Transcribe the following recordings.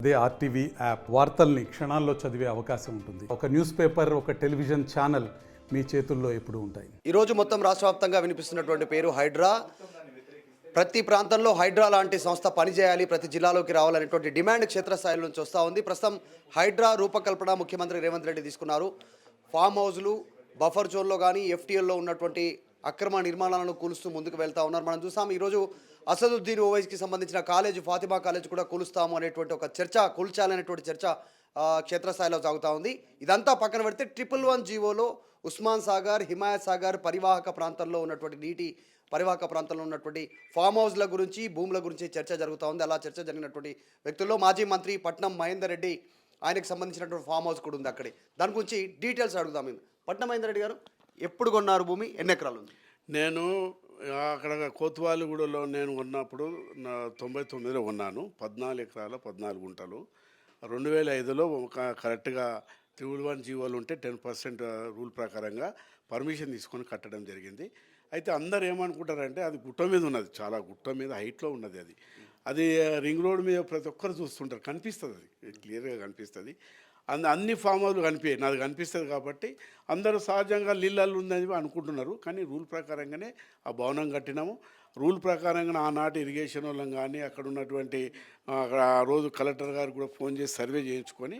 అదే RTV app వార్తల్ని క్షణాల్లో చదివే అవకాశం ఉంటుంది. ఒక న్యూస్ పేపర్, ఒక టెలివిజన్ ఛానల్ మీ చేతుల్లో ఎప్పుడూ ఉంటాయి. ఈరోజు మొత్తం రాష్ట్ర వ్యాప్తంగా వినిపిస్తున్నటువంటి పేరు హైడ్రా. ప్రతి ప్రాంతంలో హైడ్రా లాంటి సంస్థ పనిచేయాలి, ప్రతి జిల్లాలోకి రావాలనేటువంటి డిమాండ్ క్షేత్రస్థాయిలో నుంచి వస్తూ ఉంది. ప్రస్తుతం హైడ్రా రూపకల్పన ముఖ్యమంత్రి రేవంత్ రెడ్డి తీసుకున్నారు. ఫామ్ హౌస్లు, బఫర్ జోన్లో కానీ ఎఫ్టీఎల్లో ఉన్నటువంటి అక్రమ నిర్మాణాలను కూలుస్తూ ముందుకు వెళ్తూ ఉన్నారు. మనం చూసాం ఈరోజు అసదుద్దీన్ ఓవైసీకి సంబంధించిన కాలేజ్, ఫాతిమా కాలేజ్ కూడా కూలుస్తాము అనేటువంటి ఒక చర్చ, కూల్చాలనేటువంటి చర్చ క్షేత్రస్థాయిలో సాగుతూ ఉంది. ఇదంతా పక్కన పెడితే 111 జీవోలో ఉస్మాన్ సాగర్, హిమాయత్ సాగర్ పరివాహక ప్రాంతంలో ఉన్నటువంటి నీటి పరివాహక ప్రాంతంలో ఉన్నటువంటి ఫామ్ హౌస్ల గురించి, భూముల గురించి చర్చ జరుగుతూ ఉంది. అలా చర్చ జరిగినటువంటి వ్యక్తుల్లో మాజీ మంత్రి పట్నం మహేందర్ రెడ్డి, ఆయనకు సంబంధించినటువంటి ఫామ్ హౌస్ కూడా ఉంది అక్కడే. దాని గురించి డీటెయిల్స్ అడుగుదాం. మేము పట్నం మహేందర్ రెడ్డి గారు, ఎప్పుడు కొన్నారు భూమి, ఎన్ని ఎకరాలు ఉంది? నేను అక్కడ కోత్వాలిగూడలో నేను ఉన్నప్పుడు 99లో కొన్నాను. 14 ఎకరాల 14 గుంటలు. 2005లో కరెక్ట్గా 111 జీవోలు ఉంటే 10% రూల్ ప్రకారంగా పర్మిషన్ తీసుకొని కట్టడం జరిగింది. అయితే అందరు ఏమనుకుంటారంటే అది గుట్ట మీద ఉన్నది, చాలా గుట్ట మీద హైట్లో ఉన్నది. అది రింగ్ రోడ్ మీద ప్రతి ఒక్కరు చూస్తుంటారు, కనిపిస్తుంది, అది క్లియర్గా కనిపిస్తుంది. అన్ని ఫామ్ హౌస్లు కనిపించాయి, నాది కనిపిస్తుంది కాబట్టి అందరూ సహజంగా నీళ్ళల్లో ఉందని అనుకుంటున్నారు. కానీ రూల్ ప్రకారంగానే ఆ భవనం కట్టినాము. రూల్ ప్రకారంగా ఆనాటి ఇరిగేషన్ వాళ్ళం కానీ అక్కడ ఉన్నటువంటి అక్కడ ఆ రోజు కలెక్టర్ గారు కూడా ఫోన్ చేసి సర్వే చేయించుకొని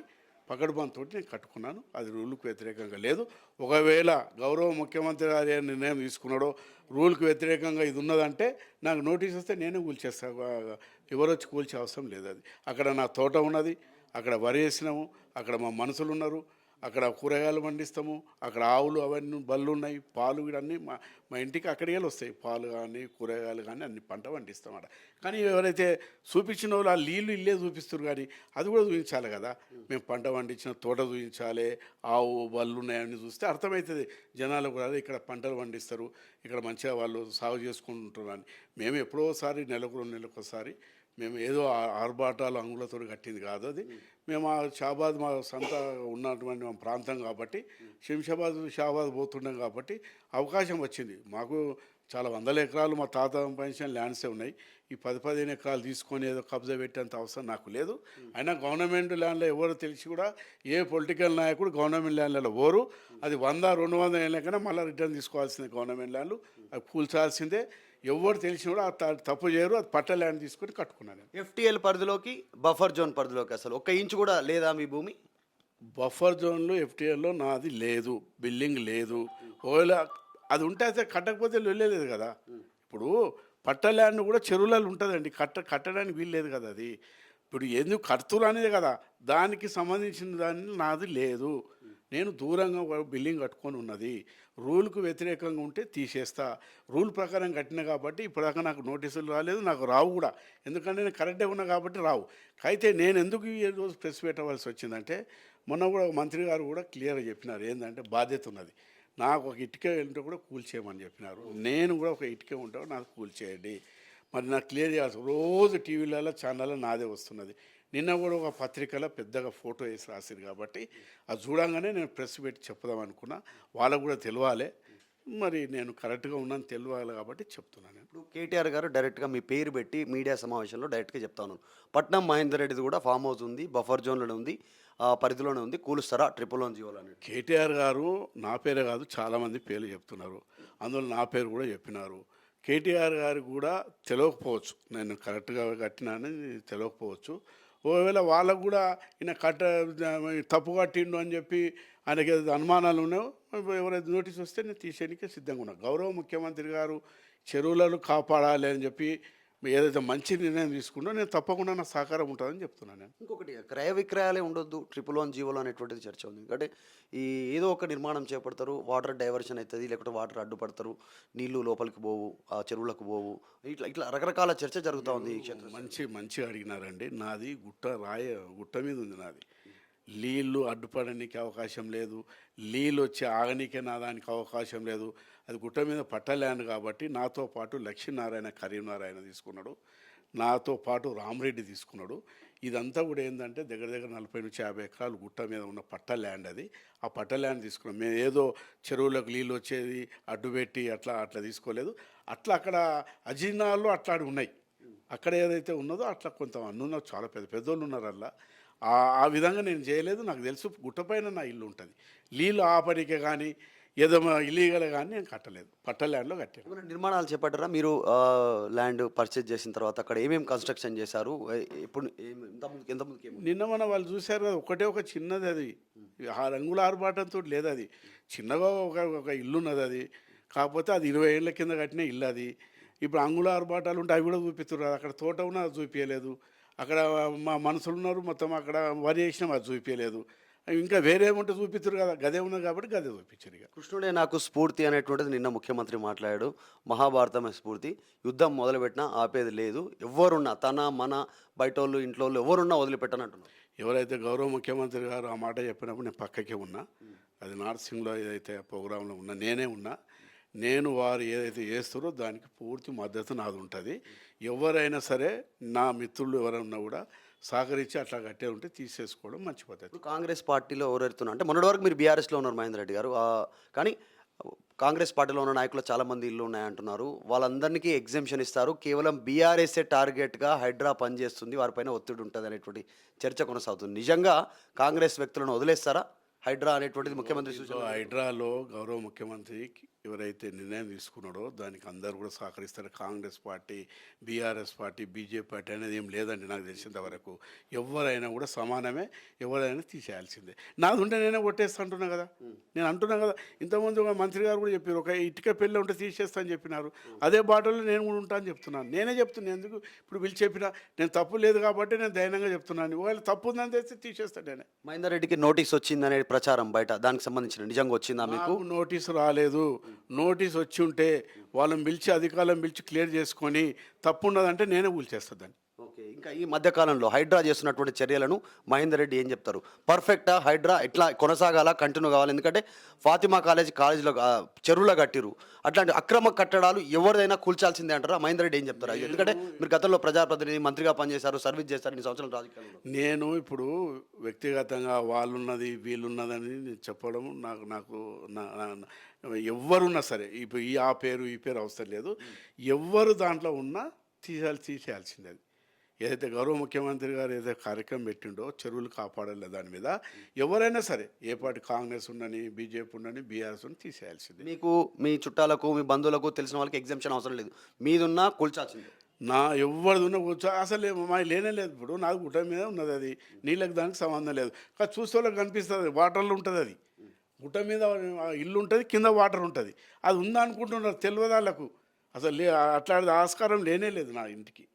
పకడ్బందీతో నేను కట్టుకున్నాను. అది రూల్కి వ్యతిరేకంగా లేదు. ఒకవేళ గౌరవ ముఖ్యమంత్రి గారు ఏ నిర్ణయం తీసుకున్నాడో రూల్కి వ్యతిరేకంగా ఇది ఉన్నదంటే నాకు నోటీస్ వస్తే నేనే కూల్చేస్తాను, ఎవరు వచ్చి కూల్చే అవసరం లేదు. అది అక్కడ నా తోట ఉన్నది, అక్కడ వరి వేసినాము, అక్కడ మా మనుషులు ఉన్నారు, అక్కడ కూరగాయలు పండిస్తాము, అక్కడ ఆవులు అవన్నీ బళ్ళు ఉన్నాయి, పాలు అన్నీ మా ఇంటికి అక్కడికి వస్తాయి. పాలు కానీ కూరగాయలు కానీ అన్ని పంట పండిస్తాం అక్కడ. కానీ ఎవరైతే చూపించిన వాళ్ళు ఆ నీళ్ళు ఇల్లే చూపిస్తారు, కానీ అది కూడా చూపించాలి కదా. మేము పంట పండించిన తోట చూపించాలి, ఆవు బళ్ళు ఉన్నాయని చూస్తే అర్థమవుతుంది జనాలకు కూడా. ఇక్కడ పంటలు పండిస్తారు, ఇక్కడ మంచిగా వాళ్ళు సాగు చేసుకుంటుంటారు అని. మేము ఎప్పుడోసారి నెలకు 2 నెలలకోసారి మేము ఏదో ఆర్భాటాలు అంగులతో కట్టింది కాదు అది. మేము ఆ షాబాద్ మా సంత ఉన్నటువంటి మా ప్రాంతం కాబట్టి షాబాద్ పోతున్నాం కాబట్టి అవకాశం వచ్చింది మాకు. చాలా 100 ఎకరాలు మా తాత పెన్షన్ ల్యాండ్సే ఉన్నాయి. ఈ 10-15 ఎకరాలు తీసుకొని ఏదో కబ్జా పెట్టేంత అవసరం నాకు లేదు. అయినా గవర్నమెంట్ ల్యాండ్లో ఎవరు తెలిసి కూడా ఏ పొలిటికల్ నాయకుడు గవర్నమెంట్ ల్యాండ్లలో పోరు. అది 100-200 ఏళ్ళకైనా మళ్ళీ రిటర్న్ తీసుకోవాల్సిందే. గవర్నమెంట్ ల్యాండ్లు అవి కూల్చాల్సిందే. ఎవరు తెలిసిన కూడా తప్పు చేయరు. అది పట్ట ల్యాండ్ తీసుకొని కట్టుకున్నాను. ఎఫ్టీఎల్ పరిధిలోకి, బఫర్ జోన్ పరిధిలోకి అసలు 1 ఇంచు కూడా లేదా మీ భూమి? బఫర్ జోన్లో ఎఫ్టీఎల్లో నాది లేదు, బిల్డింగ్ లేదు. ఒకవేళ అది ఉంటే అయితే కట్టకపోతే వెళ్ళలేదు కదా. ఇప్పుడు పట్ట ల్యాండ్ కూడా చెరువులలో ఉంటుందండి, కట్టడానికి వీల్లేదు కదా. అది ఇప్పుడు ఎందుకు కడుతురు అనేది కదా, దానికి సంబంధించిన దాన్ని నాది లేదు. నేను దూరంగా బిల్డింగ్ కట్టుకొని ఉన్నది. రూల్కు వ్యతిరేకంగా ఉంటే తీసేస్తా. రూల్ ప్రకారం కట్టినా కాబట్టి ఇప్పటిదాకా నాకు నోటీసులు రాలేదు, నాకు రావు కూడా. ఎందుకంటే నేను కరెక్ట్గా ఉన్నా కాబట్టి రావు. అయితే నేను ఎందుకు ఈ రోజు ప్రెస్ పెట్టవలసి వచ్చిందంటే, మొన్న కూడా మంత్రి గారు కూడా క్లియర్గా చెప్పినారు ఏంటంటే బాధ్యత ఉన్నది. నాకు ఒక ఇటుక ఉంటే కూడా కూల్చేయమని చెప్పినారు. నేను కూడా ఒక ఇటుక ఉంటే నాకు కూల్చేయండి. మరి నాకు క్లియర్ చేయాల్సి రోజు టీవీలలో ఛానల్లో నాదే వస్తున్నది. నిన్న కూడా ఒక పత్రికలో పెద్దగా ఫోటో వేసి రాసిరు కాబట్టి అది చూడంగానే నేను ప్రెస్ పెట్టి చెప్దాం అనుకున్నా. వాళ్ళకు కూడా తెలియాలి, మరి నేను కరెక్ట్గా ఉన్నాను తెలియాలి కాబట్టి చెప్తున్నాను. ఇప్పుడు కేటీఆర్ గారు డైరెక్ట్గా మీ పేరు పెట్టి మీడియా సమావేశంలో డైరెక్ట్గా చెప్తా ఉన్నాను, పట్నం మహేందర్ రెడ్డిది కూడా ఫామ్ హౌస్ ఉంది, బఫర్ జోన్లోనే ఉంది, పరిధిలోనే ఉంది, కూలుస్తారా 111 జీవోలు అని. కేటీఆర్ గారు నా పేరే కాదు చాలామంది పేర్లు చెప్తున్నారు, అందులో నా పేరు కూడా చెప్పినారు. కేటీఆర్ గారు కూడా తెలియకపోవచ్చు, నేను కరెక్ట్గా కట్టినానని తెలియకపోవచ్చు. ఒకవేళ వాళ్ళకు కూడా ఈయన తప్పు కట్టిండు అని చెప్పి ఆయనకి ఏదైతే అనుమానాలు ఉన్నాయో ఎవరైతే నోటీస్ వస్తే నేను తీసేయడానికి సిద్ధంగా ఉన్నా. గౌరవ ముఖ్యమంత్రి గారు చెరువులను కాపాడాలి అని చెప్పి ఏదైతే మంచి నిర్ణయం తీసుకుంటో నేను తప్పకుండా నా సహకారం ఉంటుందని చెప్తున్నాను. నేను ఇంకొకటి, క్రయ విక్రయాలే ఉండొద్దు 111 జీవోలు అనేటువంటిది చర్చ ఉంది. ఎందుకంటే ఏదో ఒక నిర్మాణం చేపడతారు, వాటర్ డైవర్షన్ అవుతుంది, లేకపోతే వాటర్ అడ్డుపడతారు, నీళ్లు లోపలికి పోవు, ఆ చెరువులకు పోవు, ఇట్లా రకరకాల చర్చ జరుగుతూ ఉంది. మంచిగా అడిగినారండి. నాది గుట్ట మీద ఉంది నాది. నీళ్ళు అడ్డుపడడానికి అవకాశం లేదు, నీళ్ళు వచ్చి ఆగనికే నా దానికి అవకాశం లేదు. అది గుట్ట మీద పట్ట ల్యాండ్ కాబట్టి నాతో పాటు లక్ష్మీనారాయణ కరీంనారాయణ తీసుకున్నాడు, నాతో పాటు రామరెడ్డి తీసుకున్నాడు. ఇదంతా కూడా ఏంటంటే దగ్గర 40-50 ఎకరాలు గుట్ట మీద ఉన్న పట్ట ల్యాండ్. అది ఆ పట్ట ల్యాండ్ తీసుకున్నాం. మేము ఏదో చెరువులకు నీళ్ళు వచ్చేది అడ్డుపెట్టి అట్లా తీసుకోలేదు. అట్లా అక్కడ అజీర్ణాలు అట్లాంటివి ఉన్నాయి. అక్కడ ఏదైతే ఉన్నదో అట్లా కొంతమంది ఉన్నారు, చాలా పెద్ద పెద్దోళ్ళు ఉన్నారు అలా. ఆ విధంగా నేను చేయలేదు. నాకు తెలుసు గుట్టపైన నా ఇల్లు ఉంటుంది. నీళ్ళు ఆపరికే కానీ ఏదో ఇల్లీగల్ కానీ నేను కట్టలేదు. పట్ట ల్యాండ్లో కట్టాను. ఏమైనా నిర్మాణాలు చేపట్టారా మీరు? ల్యాండ్ పర్చేజ్ చేసిన తర్వాత అక్కడ ఏమేమి కన్స్ట్రక్షన్ చేశారు? ఇప్పుడు ఎంతమందికి ఏమి? నిన్న మన వాళ్ళు చూశారు కదా, ఒకటే ఒక చిన్నది అది, ఆ రంగుల ఆర్భాటంతో లేదు. అది చిన్నగా ఒక ఇల్లు ఉన్నది. అది కాకపోతే అది 20 ఏళ్ళ కింద కట్టిన ఇల్లు అది. ఇప్పుడు అంగుళ ఆర్భాటాలు ఉంటే అవి కూడా చూపిస్తున్నారు. అక్కడ తోట ఉన్నా అది చూపించలేదు. అక్కడ మా మనుషులు ఉన్నారు, మొత్తం అక్కడ వరి వేసినాం, అది చూపించలేదు. ఇంకా వేరే ఏముంటే చూపిస్తారు కదా, గదే ఉన్నది కాబట్టి గదే చూపించారు. ఇక కృష్ణుడే నాకు స్ఫూర్తి అనేటువంటిది నిన్న ముఖ్యమంత్రి మాట్లాడాడు. మహాభారతమే స్ఫూర్తి, యుద్ధం మొదలుపెట్టినా ఆపేది లేదు, ఎవరున్నా తన మన బయటోళ్ళు ఇంట్లో ఎవరున్నా వదిలిపెట్టనంటున్నారు. ఎవరైతే గౌరవ ముఖ్యమంత్రి గారు ఆ మాట చెప్పినప్పుడు నేను పక్కకే ఉన్నా. అది నార్సింగ్లో ఏదైతే ప్రోగ్రాంలో ఉన్నా నేనే ఉన్నా. నేను వారు ఏదైతే చేస్తారో దానికి పూర్తి మద్దతు నాది ఉంటుంది. ఎవరైనా సరే నా మిత్రులు ఎవరైనా కూడా సహకరించి అట్లా కట్టే ఉంటే తీసేసుకోవడం మంచి పద్ధతి. ఇప్పుడు కాంగ్రెస్ పార్టీలో ఎవరెడుతున్నా అంటే మొన్నటి వరకు మీరు బీఆర్ఎస్లో ఉన్నారు మహేందర్ రెడ్డి గారు, కానీ కాంగ్రెస్ పార్టీలో ఉన్న నాయకులు చాలామంది ఇల్లు ఉన్నాయంటున్నారు. వాళ్ళందరికీ ఎగ్జెంప్షన్ ఇస్తారు, కేవలం బీఆర్ఎస్ఏ టార్గెట్గా హైడ్రా పనిచేస్తుంది, వారిపైన ఒత్తిడి ఉంటుంది అనేటువంటి చర్చ కొనసాగుతుంది. నిజంగా కాంగ్రెస్ వ్యక్తులను వదిలేస్తారా హైడ్రా అనేటువంటిది ముఖ్యమంత్రి సూచన? హైడ్రాలో గౌరవ ముఖ్యమంత్రి ఎవరైతే నిర్ణయం తీసుకున్నాడో దానికి అందరూ కూడా సహకరిస్తారు. Congress party, BRS party, BJP party అనేది ఏం లేదండి. నాకు తెలిసినంత వరకు ఎవరైనా కూడా సమానమే, ఎవరైనా తీసేయాల్సిందే. నాది ఉంటే నేనే కొట్టేస్తా అంటున్నా కదా. నేను అంటున్నా కదా, ఇంతకుముందు ఒక మంత్రి గారు కూడా చెప్పారు, ఒక ఇటుక పెళ్ళి ఉంటే తీసేస్తా అని చెప్పినారు. అదే బాటలో నేను కూడా ఉంటా అని చెప్తున్నాను. నేనే చెప్తున్నాను, ఎందుకు ఇప్పుడు పిలిచి చెప్పినా నేను తప్పు లేదు కాబట్టి నేను ధైర్యంగా చెప్తున్నాను. ఒకవేళ తప్పు ఉందని తెస్తే తీసేస్తాను నేనే. మహేందర్ రెడ్డికి నోటీస్ వచ్చిందనే ప్రచారం బయట, దానికి సంబంధించిన నిజంగా వచ్చిందా మీకు? నోటీసు రాలేదు. నోటీస్ వచ్చి ఉంటే వాళ్ళని పిలిచి అధికారులను పిలిచి క్లియర్ చేసుకొని తప్పు ఉన్నదంటే నేనే కూల్చేస్తాను. ఓకే, ఇంకా ఈ మధ్యకాలంలో హైడ్రా చేస్తున్నటువంటి చర్యలను మహేందర్ రెడ్డి ఏం చెప్తారు? పర్ఫెక్టా హైడ్రా ఎట్లా కొనసాగాలా, కంటిన్యూ కావాలి? ఎందుకంటే ఫాతిమా కాలేజీలో చెరువులో కట్టిరు, అట్లాంటి అక్రమ కట్టడాలు ఎవరిదైనా కూల్చాల్సిందే అంటారా? మహేందర్ రెడ్డి ఏం చెప్తారు? ఎందుకంటే మీరు గతంలో ప్రజాప్రతినిధి, మంత్రిగా పనిచేశారు, సర్వీస్ చేశారు, ఇన్ని సంవత్సరాలు రాజకీయాల్లో. నేను ఇప్పుడు వ్యక్తిగతంగా వాళ్ళున్నది వీళ్ళున్నదని చెప్పడం నాకు ఎవరున్నా సరే, ఇప్పుడు ఆ పేరు ఈ పేరు అవసరం లేదు. ఎవరు దాంట్లో ఉన్నా తీసేయాల్సిందే. అది ఏదైతే గౌరవ ముఖ్యమంత్రి గారు ఏదైతే కార్యక్రమం పెట్టిండో చెరువులు కాపాడాలి దాని మీద ఎవరైనా సరే, ఏ పార్టీ కాంగ్రెస్ ఉండని, బీజేపీ ఉండని, బీఆర్ఎస్ ఉండని తీసేయాల్సిందే. మీకు మీ చుట్టాలకు, మీ బంధువులకు, తెలిసిన వాళ్ళకి ఎగ్జామ్షన్ అవసరం లేదు, మీదున్నా కూల్చాల్సిందే. నా ఎవరిది ఉన్న కూర్చో అసలు మా లేనే లేదు. ఇప్పుడు నాకు గుట్ట మీద ఉన్నది, అది నీళ్ళకి దానికి సంబంధం లేదు. కానీ చూస్తే వాళ్ళకి కనిపిస్తుంది, వాటర్లో ఉంటుంది. అది గుట్ట మీద ఇల్లు ఉంటుంది, కింద వాటర్ ఉంటుంది. అది ఉందా అనుకుంటున్నారు, తెలియదు వాళ్ళకు. అసలు అట్లాంటి ఆస్కారం లేనే లేదు నా ఇంటికి.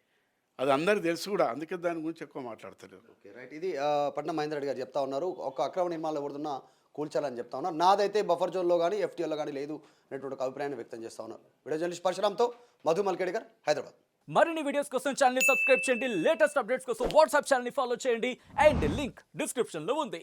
అది అందరికి తెలుసు కూడా, అందుకే దాని గురించి ఎక్కువ మాట్లాడతలేరు. Okay, right. ఇది పట్నం మహేందర్ రెడ్డి గారు చెప్తా ఉన్నారు, ఒక అక్రమ నిర్మాణాలు ఎవరున్నా కూల్చాలని చెప్తా ఉన్నారు. నాదైతే బఫర్ జోన్లో కానీ ఎఫ్టీఎల్లో కానీ లేదు అనేటువంటి ఒక అభిప్రాయాన్ని వ్యక్తం చేస్తా ఉన్నారు. వీడియో జర్నలిస్ట్ పరశురామ్తో మధు మల్కేడి గారు, హైదరాబాద్. మరిన్ని వీడియోస్ కోసం ఛానల్ ని సబ్స్క్రైబ్ చేయండి, లేటెస్ట్ అప్డేట్స్ కోసం వాట్సాప్ ఛానల్ ని ఫాలో చేయండి, అండ్ లింక్ డిస్క్రిప్షన్ లో ఉంది.